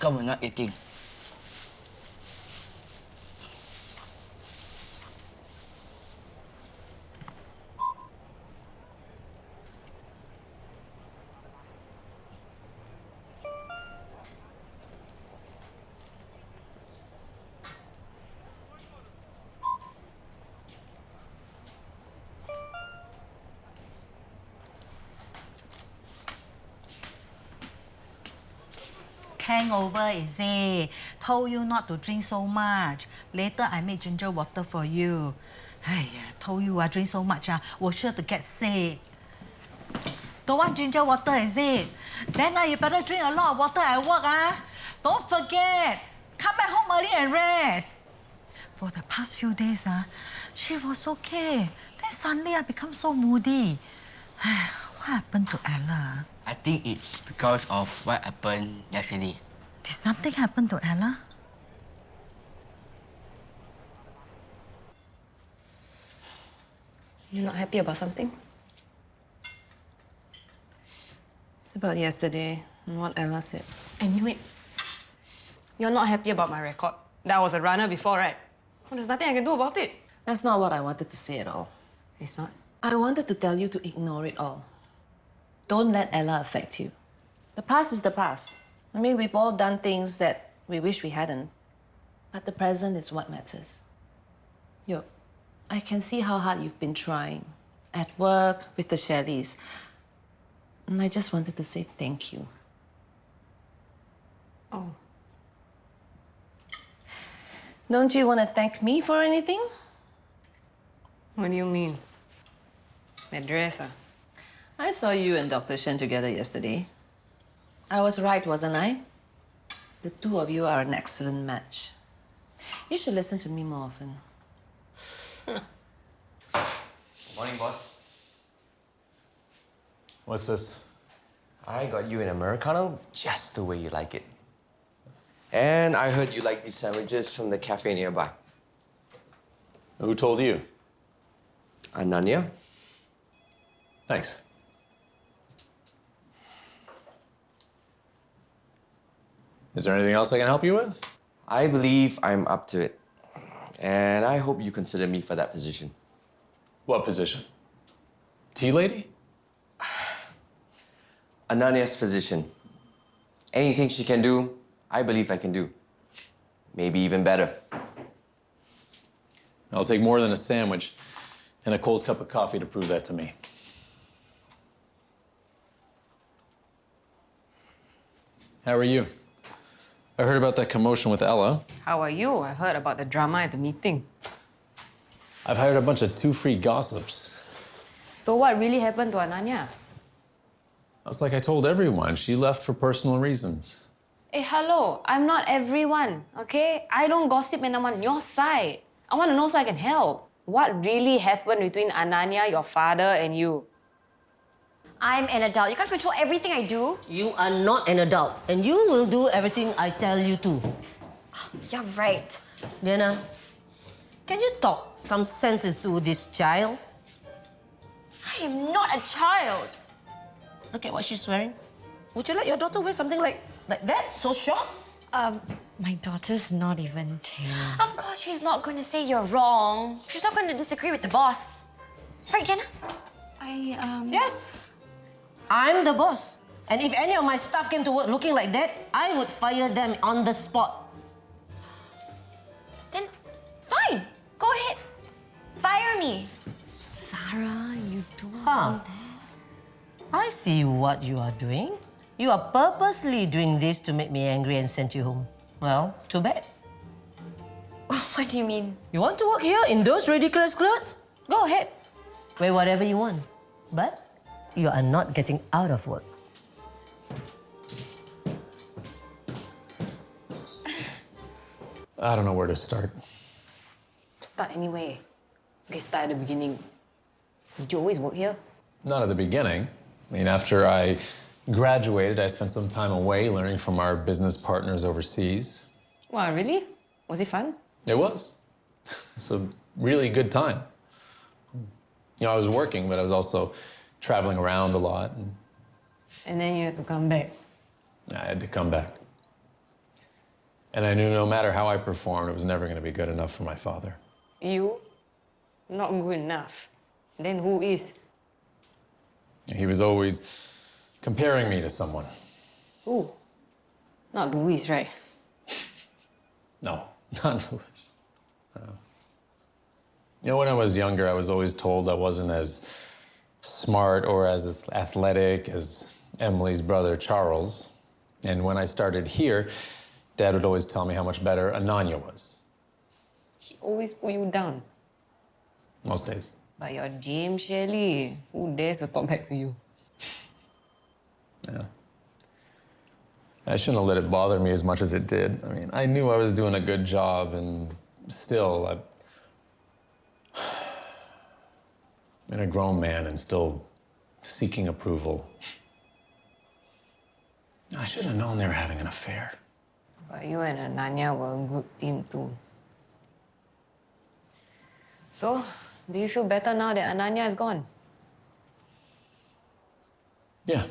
come we're not eating? Hangover, is it? Told you not to drink so much. Later, I make ginger water for you. Hey, told you I drink so much, we're sure to get sick. Don't want ginger water, is it? Then you better drink a lot of water at work, Don't forget. Come back home early and rest. For the past few days, she was okay. Then suddenly I become so moody. What happened to Ella? I think it's because of what happened yesterday. Did something happen to Ella? You're not happy about something? It's about yesterday and what Ella said. I knew it. You're not happy about my record. That was a runner before, right? Well, there's nothing I can do about it. That's not what I wanted to say at all. It's not. I wanted to tell you to ignore it all. Don't let Ella affect you. The past is the past. I mean, we've all done things that we wish we hadn't. But the present is what matters. Yo, I can see how hard you've been trying. At work, with the Shelleys. And I just wanted to say thank you. Oh. Don't you want to thank me for anything? What do you mean? That dress, I saw you and Dr. Shen together yesterday. I was right, wasn't I? The two of you are an excellent match. You should listen to me more often. Morning, boss. What's this? I got you an Americano just the way you like it. And I heard you like these sandwiches from the cafe nearby. Who told you? Ananya? Thanks. Is there anything else I can help you with? I believe I'm up to it. And I hope you consider me for that position. What position? Tea lady? Ananya's position. Anything she can do, I believe I can do. Maybe even better. I'll take more than a sandwich and a cold cup of coffee to prove that to me. How are you? I heard about that commotion with Ella. how are you? I heard about the drama at the meeting. I've hired a bunch of two-free gossips. So what really happened to Ananya? That's like I told everyone. She left for personal reasons. Hey, hello. I'm not everyone, okay? I don't gossip when I'm on your side. I want to know so I can help. What really happened between Ananya, your father, and you? I'm an adult. You can't control everything I do. You are not an adult, and you will do everything I tell you to. You're right. Deanna, can you talk some sense into this child? I am not a child. Look at what she's wearing. Would you let your daughter wear something like that? So short? My daughter's not even 10. Of course she's not going to say you're wrong. She's not going to disagree with the boss. Right, Deanna? Yes. I'm the boss. And if any of my staff came to work looking like that, I would fire them on the spot. Then, fine. Go ahead. Fire me. Zara, you don't want that. I see what you are doing. You are purposely doing this to make me angry and send you home. Well, too bad. What do you mean? You want to work here in those ridiculous clothes? Go ahead. Wear whatever you want. But you are not getting out of work. I don't know where to start. Start anyway. Okay, start at the beginning. Did you always work here? Not at the beginning. I mean, after I graduated, I spent some time away learning from our business partners overseas. Wow, really? Was it fun? It was. It's a really good time. You know, I was working, but I was also traveling around a lot. And And then you had to come back. I had to come back. And I knew no matter how I performed, it was never going to be good enough for my father. You? Not good enough. Then who is? He was always comparing me to someone. Who? Not Louis, right? No, not Louis. No. You know, when I was younger, I was always told I wasn't as smart or as athletic as Emily's brother, Charles. And when I started here, Dad would always tell me how much better Ananya was. He always put you down. Most days. But you're James Shelley. Who dares to talk back to you? Yeah. I shouldn't have let it bother me as much as it did. I mean, I knew I was doing a good job, and still, I've been a grown man and still seeking approval. I should have known they were having an affair. But you and Ananya were a good team too. So, do you feel better now that Ananya is gone? Yeah,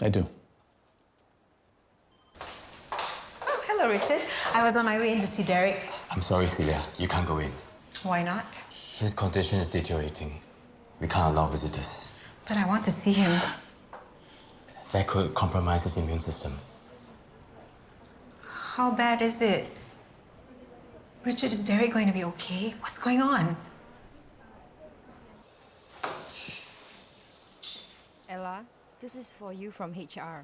I do. Oh, hello, Richard. I was on my way in to see Derek. I'm sorry, Celia. You can't go in. Why not? His condition is deteriorating. We can't allow visitors. But I want to see him. That could compromise his immune system. How bad is it? Richard, is Derek going to be okay? What's going on? Ella, this is for you from HR.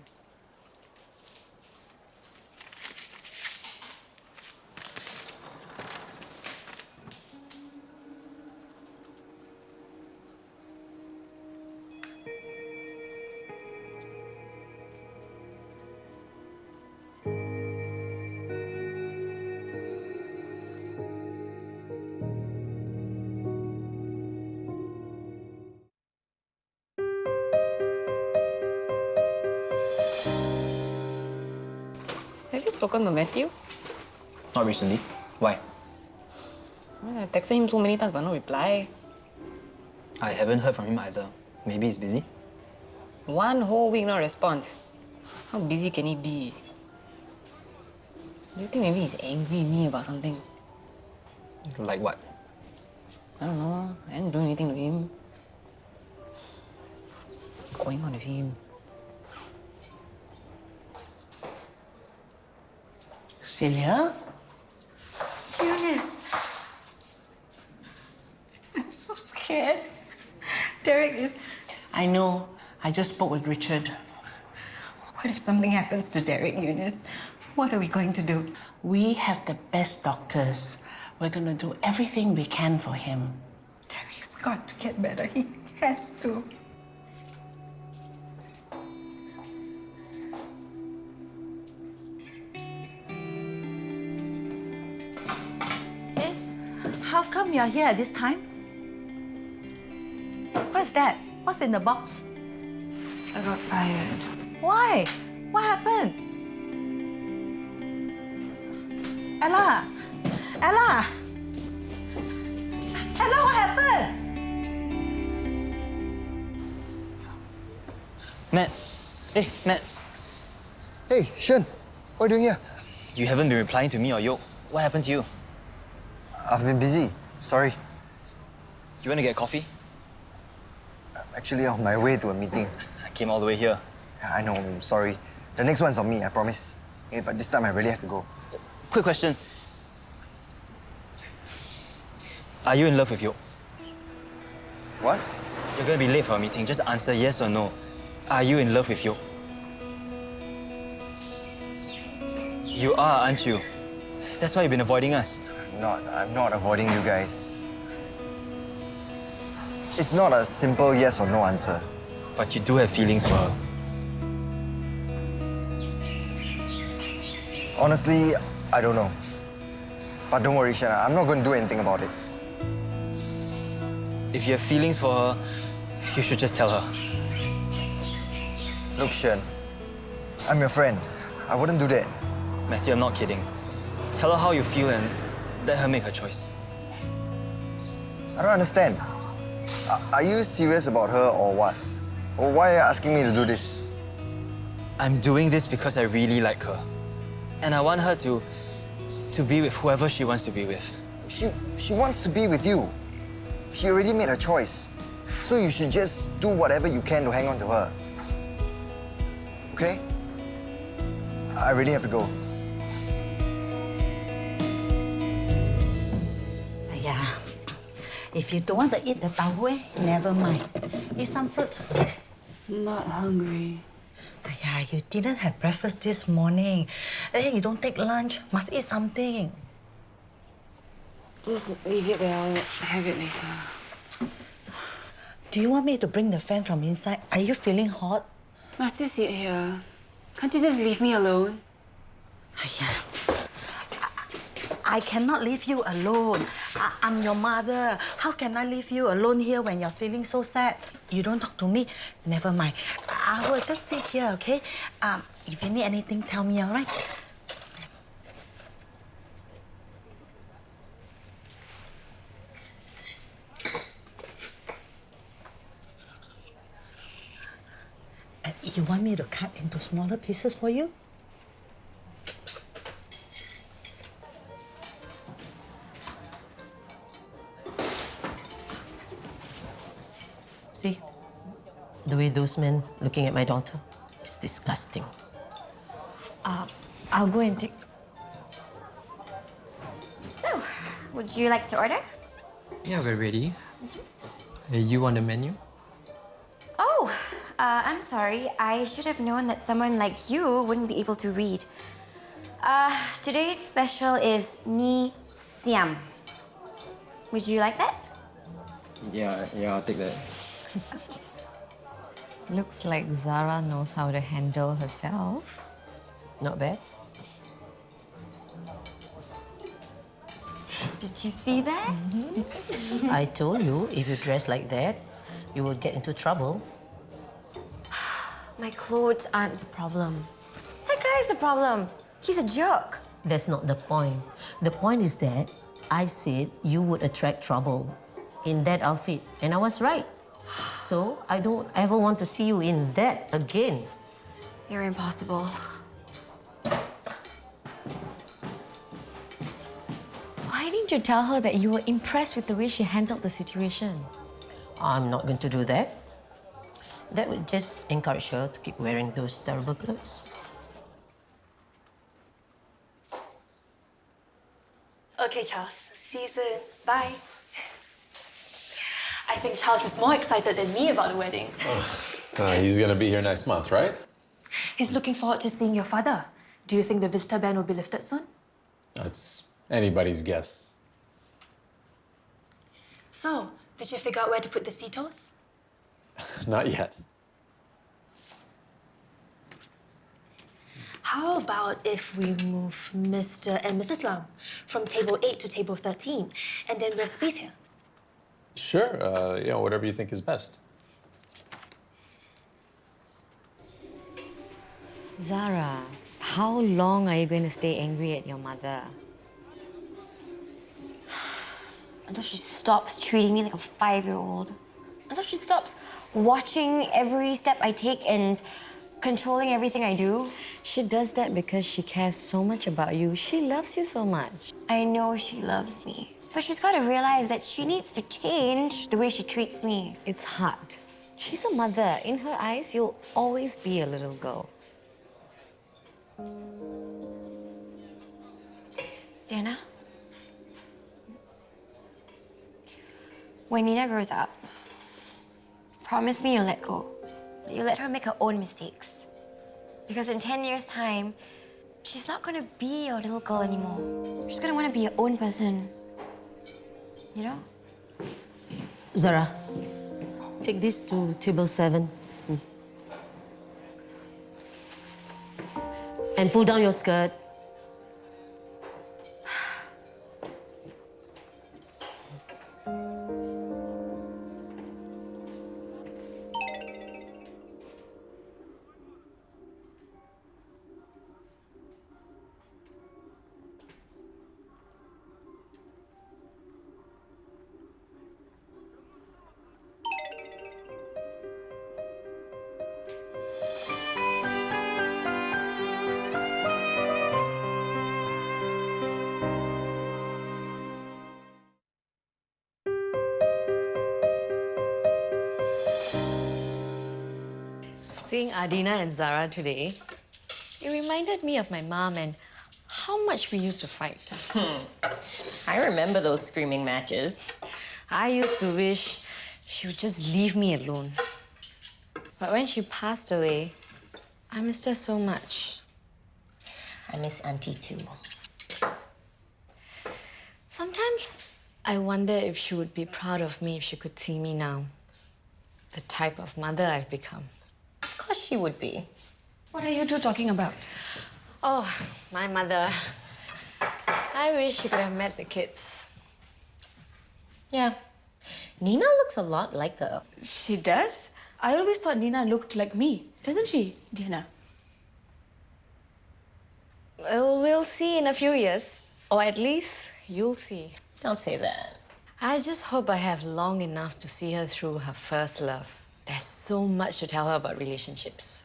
Have you spoken to Matthew? Not recently. Why? I texted him so many times but no reply. I haven't heard from him either. Maybe he's busy. 1 whole week no response. How busy can he be? Do you think maybe he's angry with me about something? Like what? I don't know. I didn't do anything to him. What's going on with him? Celia? Eunice. I'm so scared. Derek is... I know. I just spoke with Richard. What if something happens to Derek, Eunice? What are we going to do? We have the best doctors. We're gonna do everything we can for him. Derek's got to get better. He has to. How come you're here at this time? What's that? What's in the box? I got fired. Why? What happened? Ella! Ella! Ella, what happened? Nat! Hey, Nat! Hey, Shen! What are you doing here? You haven't been replying to me or Yoke. What happened to you? I've been busy. Sorry. You want to get coffee? I'm actually on my way to a meeting. I came all the way here. Yeah, I know, I'm sorry. The next one's on me, I promise. Okay, but this time I really have to go. Quick question. Are you in love with Yoke? What? You're going to be late for a meeting. Just answer yes or no. Are you in love with Yoke? You are, aren't you? That's why you've been avoiding us. I'm not avoiding you guys. It's not a simple yes or no answer. But you do have feelings for her. Honestly, I don't know. But don't worry, Shen, I'm not going to do anything about it. If you have feelings for her, you should just tell her. Look, Shen, I'm your friend. I wouldn't do that. Matthew, I'm not kidding. Tell her how you feel and let her make her choice. I don't understand. Are you serious about her or what? Or why are you asking me to do this? I'm doing this because I really like her. And I want her to be with whoever she wants to be with. She wants to be with you. She already made her choice. So you should just do whatever you can to hang on to her. Okay? I really have to go. Yeah. If you don't want to eat the tau, never mind. Eat some fruits. Not hungry. Yeah, you didn't have breakfast this morning. Hey, you don't take lunch. Must eat something. Just leave it there. I'll have it later. Do you want me to bring the fan from inside? Are you feeling hot? Must you sit here? Can't you just leave me alone? Yeah. I cannot leave you alone. I'm your mother. How can I leave you alone here when you're feeling so sad? You don't talk to me? Never mind. I will just sit here, okay? If you need anything, tell me, all right? You want me to cut into smaller pieces for you? See? The way those men looking at my daughter. It's disgusting. I'll go and take... So, would you like to order? Yeah, we're ready. You want the menu? Oh, I'm sorry. I should have known that someone like you wouldn't be able to read. Today's special is Mee Siam. Would you like that? Yeah, I'll take that. Looks like Zara knows how to handle herself. Not bad. Did you see that? I told you, if you dress like that, you will get into trouble. My clothes aren't the problem. That guy's the problem. He's a jerk. That's not the point. The point is that I said you would attract trouble in that outfit, and I was right. So I don't ever want to see you in that again. You're impossible. Why didn't you tell her that you were impressed with the way she handled the situation? I'm not going to do that. That would just encourage her to keep wearing those terrible clothes. Okay, Charles. See you soon. Bye. I think Charles is more excited than me about the wedding. He's gonna be here next month, right? He's looking forward to seeing your father. Do you think the visitor ban will be lifted soon? That's anybody's guess. So, did you figure out where to put the Cetos? Not yet. How about if we move Mr. and Mrs. Lam from table 8 to table 13 and then we have space here? Sure, whatever you think is best. Zara, how long are you going to stay angry at your mother? Until she stops treating me like a 5-year-old. Until she stops watching every step I take and controlling everything I do. She does that because she cares so much about you. She loves you so much. I know she loves me. But she's got to realize that she needs to change the way she treats me. It's hard. She's a mother. In her eyes, you'll always be a little girl. Deanna? When Nina grows up, promise me you'll let go. That you'll let her make her own mistakes. Because in 10 years' time, she's not going to be your little girl anymore. She's going to want to be her own person. You know? Zara, take this to table 7. And pull down your skirt. Seeing Adina and Zara today, it reminded me of my mom and how much we used to fight. I remember those screaming matches. I used to wish she would just leave me alone. But when she passed away, I missed her so much. I miss Auntie too. Sometimes I wonder if she would be proud of me if she could see me now. The type of mother I've become. Of course she would be. What are you two talking about? Oh, my mother. I wish you could have met the kids. Yeah. Nina looks a lot like her. She does? I always thought Nina looked like me, doesn't she, Deanna? Well, we'll see in a few years. Or at least you'll see. Don't say that. I just hope I have long enough to see her through her first love. There's so much to tell her about relationships.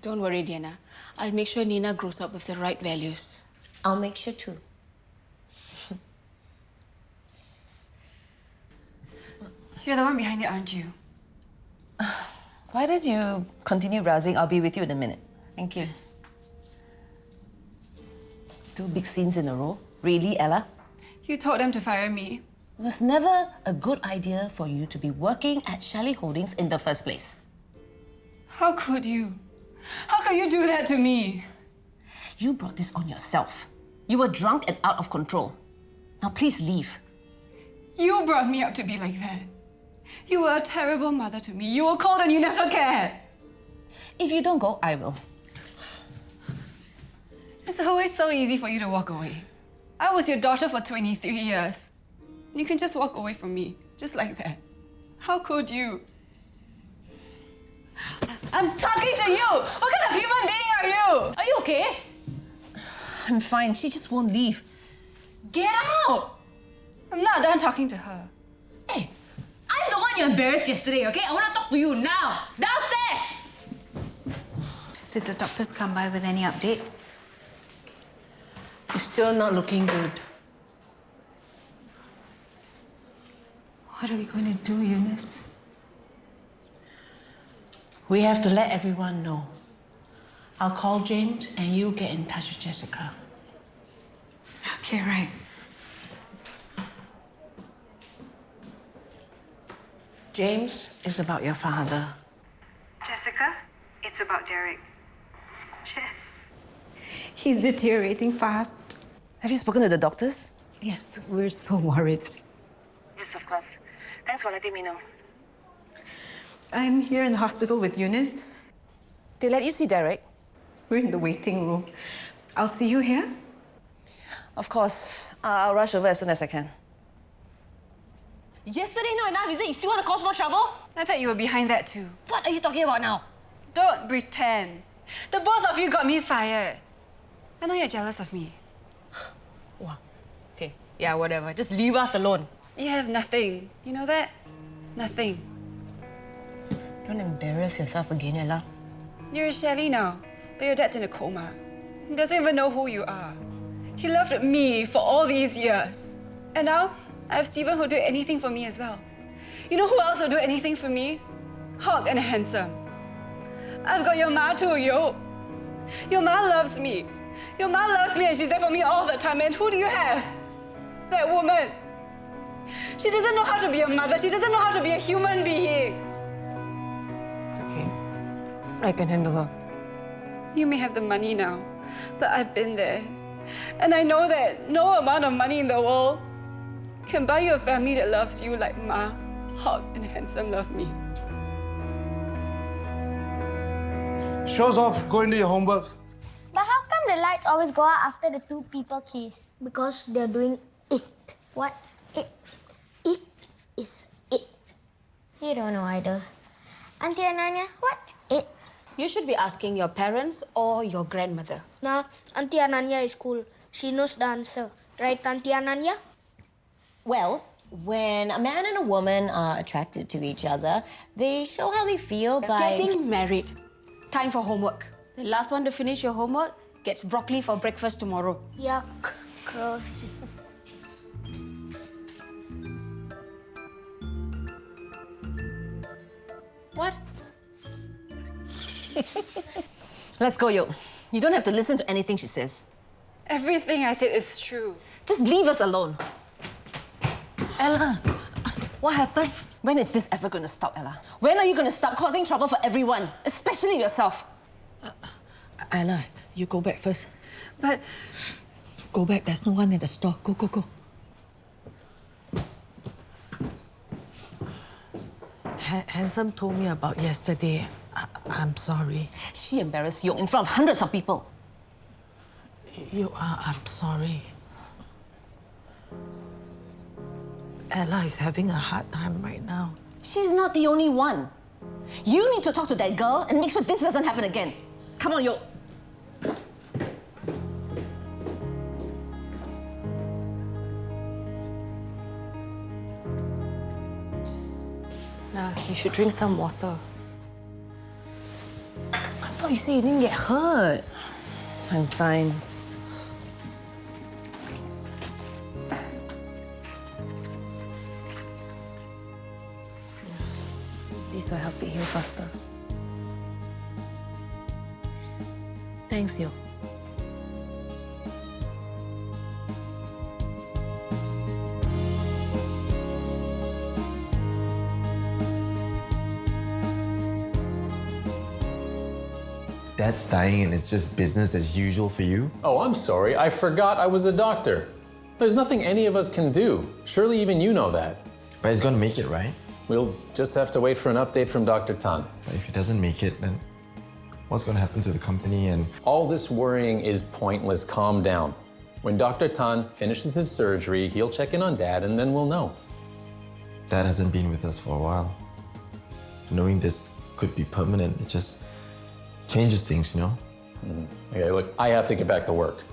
Don't worry, Deanna. I'll make sure Nina grows up with the right values. I'll make sure too. You're the one behind it, aren't you? Why don't you continue browsing? I'll be with you in a minute. Thank you. 2 big scenes in a row? Really, Ella? You told them to fire me. It was never a good idea for you to be working at Chalet Holdings in the first place. How could you? How could you do that to me? You brought this on yourself. You were drunk and out of control. Now please leave. You brought me up to be like that. You were a terrible mother to me. You were cold and you never cared. If you don't go, I will. It's always so easy for you to walk away. I was your daughter for 23 years. You can just walk away from me, just like that. How could you? I'm talking to you! What kind of human being are you? Are you okay? I'm fine. She just won't leave. Get out! I'm not done talking to her. Hey, I'm the one you embarrassed yesterday, okay? I want to talk to you now. Downstairs! Did the doctors come by with any updates? It's still not looking good. What are we going to do, Eunice? We have to let everyone know. I'll call James and you get in touch with Jessica. Okay, right. James is about your father. Jessica, it's about Derek. Jess. He's deteriorating fast. Have you spoken to the doctors? Yes, we're so worried. Yes, of course. Thanks for letting me know. I'm here in the hospital with Eunice. They let you see Derek? We're in the waiting room. I'll see you here? Of course. I'll rush over as soon as I can. Yesterday not enough, is it? You still want to cause more trouble? I bet you were behind that too. What are you talking about now? Don't pretend. The both of you got me fired. I know you're jealous of me. Wow. Okay, yeah, whatever. Just leave us alone. You have nothing. You know that? Nothing. Don't embarrass yourself again, Ella. You're a Shelly now, but your dad's in a coma. He doesn't even know who you are. He loved me for all these years. And now, I have Stephen who'll do anything for me as well. You know who else will do anything for me? Hawk and Handsome. I've got your ma too, Yoke. Your ma loves me. Your ma loves me and she's there for me all the time. And who do you have? That woman. She doesn't know how to be a mother. She doesn't know how to be a human being. It's okay. I can handle her. You may have the money now, but I've been there. And I know that no amount of money in the world can buy you a family that loves you like Ma, Hawk, and Handsome love me. Shows off going to your homework. But how come the lights always go out after the 2 people kiss? Because they're doing it. What's it? It is it. You don't know either. Auntie Ananya, what's it? You should be asking your parents or your grandmother. Nah, Auntie Ananya is cool. She knows the answer. Right, Auntie Ananya? Well, when a man and a woman are attracted to each other, they show how they feel by... Getting married. Time for homework. The last one to finish your homework gets broccoli for breakfast tomorrow. Yuck. Gross. What? Let's go, Yoke. You don't have to listen to anything she says. Everything I said is true. Just leave us alone. Ella, what happened? When is this ever going to stop, Ella? When are you going to stop causing trouble for everyone, especially yourself? Ella, you go back first. But... Go back, there's no one in the store. Go, go, go. Handsome told me about yesterday. I'm sorry. She embarrassed Yoke in front of hundreds of people. I'm sorry. Ella is having a hard time right now. She's not the only one. You need to talk to that girl and make sure this doesn't happen again. Come on, Yoke. Nah, you should drink some water. I thought you said you didn't get hurt. I'm fine. This will help it heal faster. Thanks, Yoke. Dad's dying and it's just business as usual for you? Oh, I'm sorry. I forgot I was a doctor. There's nothing any of us can do. Surely even you know that. But he's gonna make it, right? We'll just have to wait for an update from Dr. Tan. But if he doesn't make it, then what's gonna happen to the company and... All this worrying is pointless. Calm down. When Dr. Tan finishes his surgery, he'll check in on Dad and then we'll know. Dad hasn't been with us for a while. Knowing this could be permanent, it just changes things, you know? Okay, look, I have to get back to work.